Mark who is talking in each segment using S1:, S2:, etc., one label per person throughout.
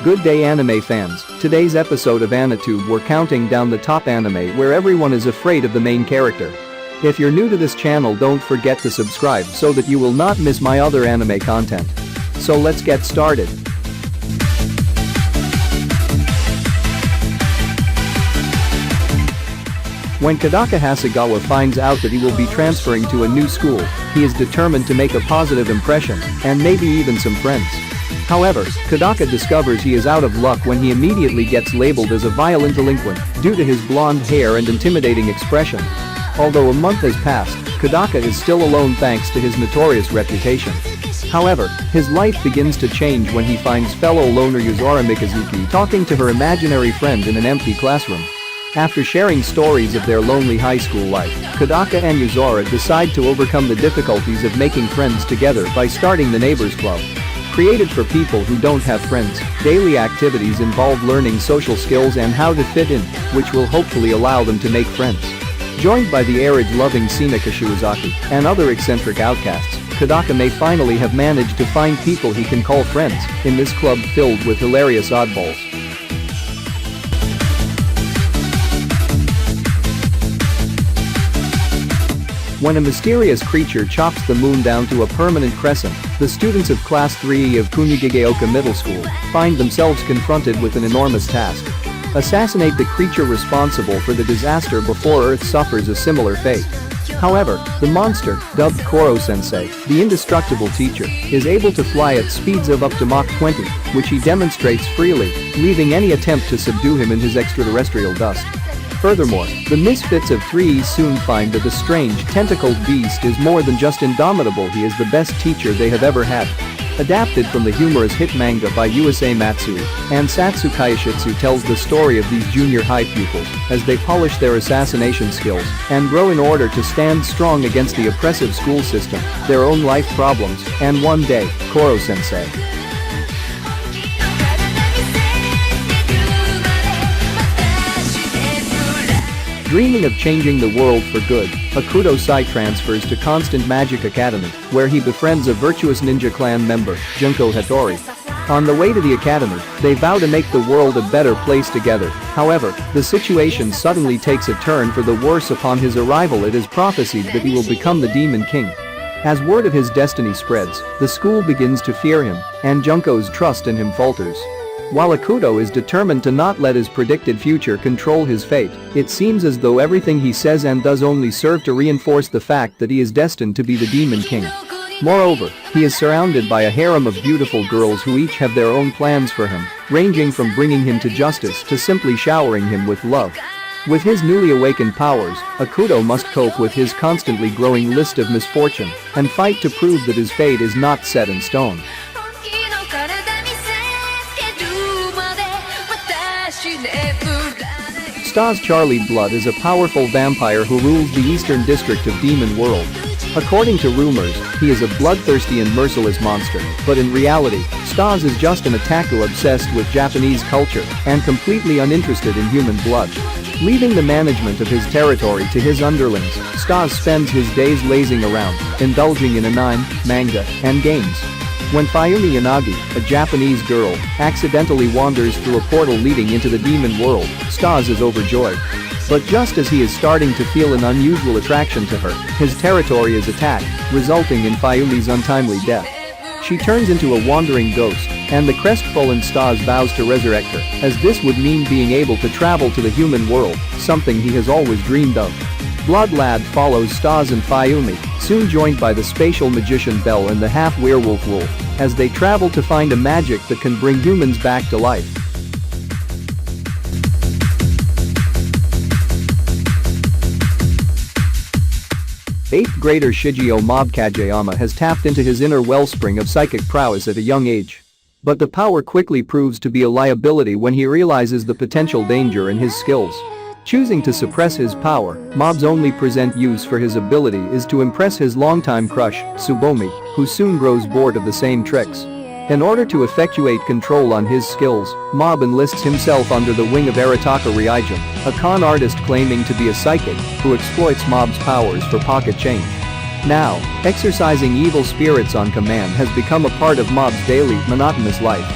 S1: Good day anime fans, today's episode of AniTube we're counting down the top anime where everyone is afraid of the main character. If you're new to this channel, don't forget to subscribe so that you will not miss my other anime content. So let's get started. When Kodaka Hasegawa finds out that he will be transferring to a new school, he is determined to make a positive impression and maybe even some friends. However, Kodaka discovers he is out of luck when he immediately gets labeled as a violent delinquent due to his blonde hair and intimidating expression. Although a month has passed, Kodaka is still alone thanks to his notorious reputation. However, his life begins to change when he finds fellow loner Yuzora Mikazuki talking to her imaginary friend in an empty classroom. After sharing stories of their lonely high school life, Kodaka and Yuzora decide to overcome the difficulties of making friends together by starting the Neighbors Club. Created for people who don't have friends, daily activities involve learning social skills and how to fit in, which will hopefully allow them to make friends. Joined by the arid-loving Senaka Shiozaki and other eccentric outcasts, Kodaka may finally have managed to find people he can call friends in this club filled with hilarious oddballs. When a mysterious creature chops the moon down to a permanent crescent, the students of Class 3 of Kunyigigaoka Middle School find themselves confronted with an enormous task. Assassinate the creature responsible for the disaster before Earth suffers a similar fate. However, the monster, dubbed Koro-sensei, the indestructible teacher, is able to fly at speeds of up to Mach 20, which he demonstrates freely, leaving any attempt to subdue him in his extraterrestrial dust. Furthermore, the misfits of 3E soon find that the strange, tentacled beast is more than just indomitable, he is the best teacher they have ever had. Adapted from the humorous hit manga by Yuasa Matsui, and Satsu Kaishitsu tells the story of these junior high pupils as they polish their assassination skills and grow in order to stand strong against the oppressive school system, their own life problems, and one day, Koro-sensei. Dreaming of changing the world for good, Hakuto Sai transfers to Constant Magic Academy, where he befriends a virtuous ninja clan member, Junko Hattori. On the way to the academy, they vow to make the world a better place together. However, the situation suddenly takes a turn for the worse. Upon his arrival, it is prophesied that he will become the Demon King. As word of his destiny spreads, the school begins to fear him, and Junko's trust in him falters. While Hakuto is determined to not let his predicted future control his fate, it seems as though everything he says and does only serve to reinforce the fact that he is destined to be the Demon King. Moreover, he is surrounded by a harem of beautiful girls who each have their own plans for him, ranging from bringing him to justice to simply showering him with love. With his newly awakened powers, Hakuto must cope with his constantly growing list of misfortune and fight to prove that his fate is not set in stone. Stas Charlie Blood is a powerful vampire who rules the eastern district of Demon World. According to rumors, he is a bloodthirsty and merciless monster, but in reality, Stas is just an otaku obsessed with Japanese culture and completely uninterested in human blood. Leaving the management of his territory to his underlings, Stas spends his days lazing around, indulging in anime, manga, and games. When Fayumi Yanagi, a Japanese girl, accidentally wanders through a portal leading into the demon world, Stas is overjoyed. But just as he is starting to feel an unusual attraction to her, his territory is attacked, resulting in Fayumi's untimely death. She turns into a wandering ghost, and the crestfallen Stas vows to resurrect her, as this would mean being able to travel to the human world, something he has always dreamed of. Blood Lad follows Stas and Fayumi, soon joined by the spatial magician Bell and the half-werewolf Wolf, as they travel to find a magic that can bring humans back to life. 8th grader Shigeo Mob Kageyama has tapped into his inner wellspring of psychic prowess at a young age. But the power quickly proves to be a liability when he realizes the potential danger in his skills. Choosing to suppress his power, Mob's only present use for his ability is to impress his longtime crush, Tsubomi, who soon grows bored of the same tricks. In order to effectuate control on his skills, Mob enlists himself under the wing of Arataka Ryaijin, a con artist claiming to be a psychic who exploits Mob's powers for pocket change. Now, exercising evil spirits on command has become a part of Mob's daily, monotonous life.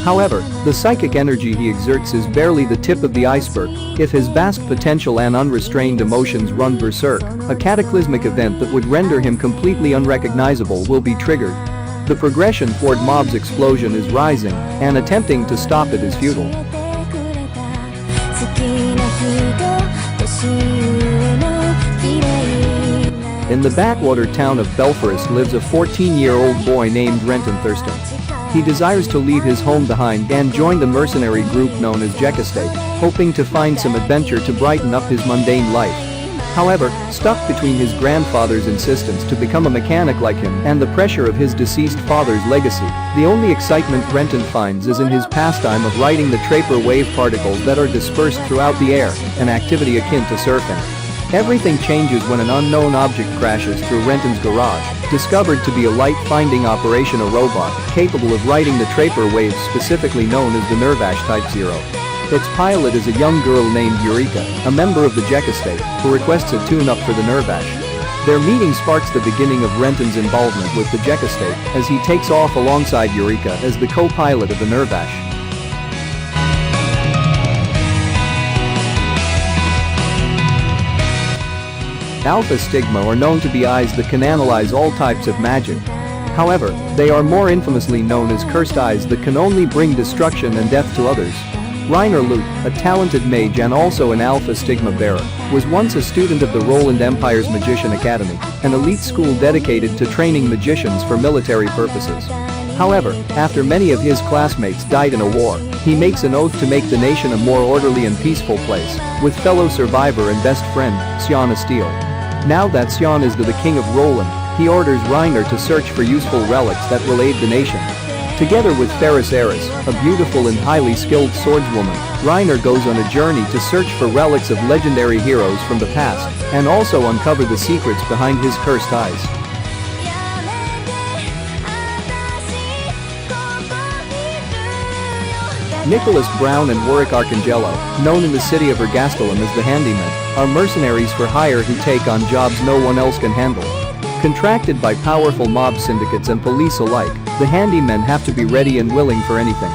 S1: However, the psychic energy he exerts is barely the tip of the iceberg. If his vast potential and unrestrained emotions run berserk, a cataclysmic event that would render him completely unrecognizable will be triggered. The progression toward Mob's explosion is rising, and attempting to stop it is futile. In the backwater town of Belforest lives a 14-year-old boy named Renton Thurston. He desires to leave his home behind and join the mercenary group known as Jekastate, hoping to find some adventure to brighten up his mundane life. However, stuck between his grandfather's insistence to become a mechanic like him and the pressure of his deceased father's legacy, the only excitement Renton finds is in his pastime of riding the Draper wave particles that are dispersed throughout the air, an activity akin to surfing. Everything changes when an unknown object crashes through Renton's garage, discovered to be a light-finding operation, a robot capable of riding the Draper waves, specifically known as the Nervash Type 0. Its pilot is a young girl named Eureka, a member of the Jekastate, who requests a tune-up for the Nervash. Their meeting sparks the beginning of Renton's involvement with the Jekastate as he takes off alongside Eureka as the co-pilot of the Nervash. Alpha Stigma are known to be eyes that can analyze all types of magic. However, they are more infamously known as cursed eyes that can only bring destruction and death to others. Reiner Luke, a talented mage and also an Alpha Stigma bearer, was once a student of the Roland Empire's Magician Academy, an elite school dedicated to training magicians for military purposes. However, after many of his classmates died in a war, he makes an oath to make the nation a more orderly and peaceful place, with fellow survivor and best friend, Sienna Steele. Now that Sion is the king of Roland, he orders Reiner to search for useful relics that will aid the nation. Together with Ferris Eris, a beautiful and highly skilled swordswoman, Reiner goes on a journey to search for relics of legendary heroes from the past, and also uncover the secrets behind his cursed eyes. Nicholas Brown and Warwick Arcangelo, known in the city of Ergastelum as the Handymen, are mercenaries for hire who take on jobs no one else can handle. Contracted by powerful mob syndicates and police alike, the Handymen have to be ready and willing for anything.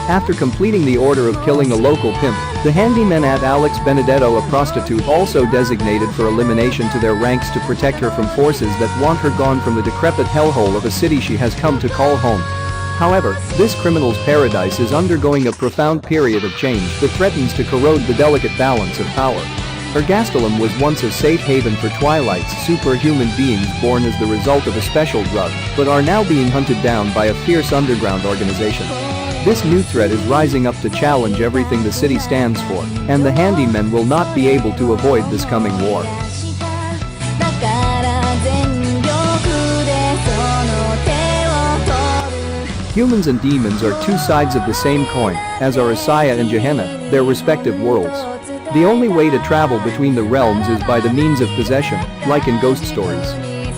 S1: After completing the order of killing a local pimp, the Handymen add Alex Benedetto, a prostitute also designated for elimination, to their ranks to protect her from forces that want her gone from the decrepit hellhole of a city she has come to call home. However, this criminal's paradise is undergoing a profound period of change that threatens to corrode the delicate balance of power. Ergastelum was once a safe haven for Twilight's superhuman beings born as the result of a special drug, but are now being hunted down by a fierce underground organization. This new threat is rising up to challenge everything the city stands for, and the Handymen will not be able to avoid this coming war. Humans and demons are two sides of the same coin, as are Asaya and Gehenna, their respective worlds. The only way to travel between the realms is by the means of possession, like in ghost stories.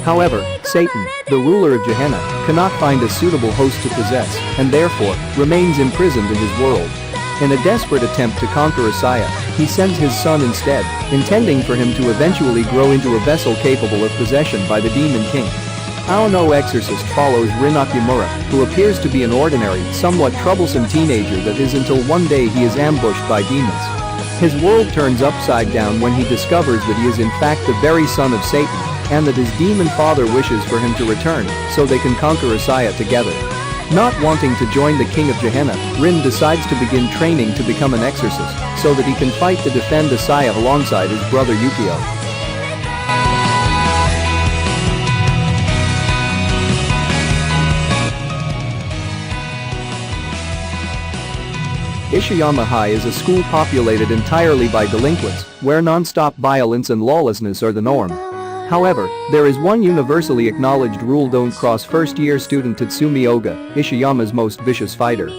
S1: However, Satan, the ruler of Gehenna, cannot find a suitable host to possess, and therefore, remains imprisoned in his world. In a desperate attempt to conquer Asaya, he sends his son instead, intending for him to eventually grow into a vessel capable of possession by the Demon King. Aono Exorcist follows Rin Okumura, who appears to be an ordinary, somewhat troublesome teenager that is, until one day he is ambushed by demons. His world turns upside down when he discovers that he is in fact the very son of Satan, and that his demon father wishes for him to return so they can conquer Asaya together. Not wanting to join the king of Gehenna, Rin decides to begin training to become an exorcist so that he can fight to defend Asaya alongside his brother Yukio. Ishiyama High is a school populated entirely by delinquents, where non-stop violence and lawlessness are the norm. However, there is one universally acknowledged rule: don't cross first-year student Tatsumi Oga, Ishiyama's most vicious fighter.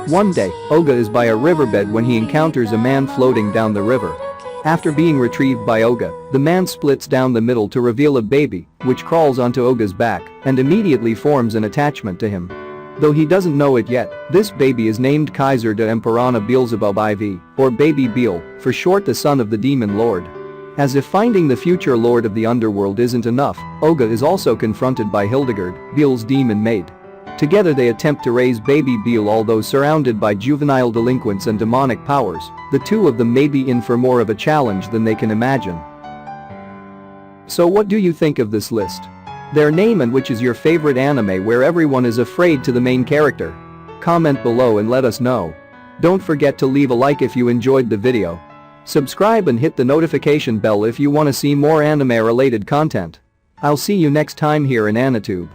S1: One day, Oga is by a riverbed when he encounters a man floating down the river. After being retrieved by Oga, the man splits down the middle to reveal a baby, which crawls onto Oga's back and immediately forms an attachment to him. Though he doesn't know it yet, this baby is named Kaiser de Emperana Beelzebub IV, or Baby Beel, for short, the son of the Demon Lord. As if finding the future lord of the underworld isn't enough, Oga is also confronted by Hildegard, Beel's demon maid. Together they attempt to raise baby Beale, although surrounded by juvenile delinquents and demonic powers, the two of them may be in for more of a challenge than they can imagine. So what do you think of this list? Their name, and which is your favorite anime where everyone is afraid to the main character? Comment below and let us know. Don't forget to leave a like if you enjoyed the video. Subscribe and hit the notification bell if you want to see more anime related content. I'll see you next time here in Anitube.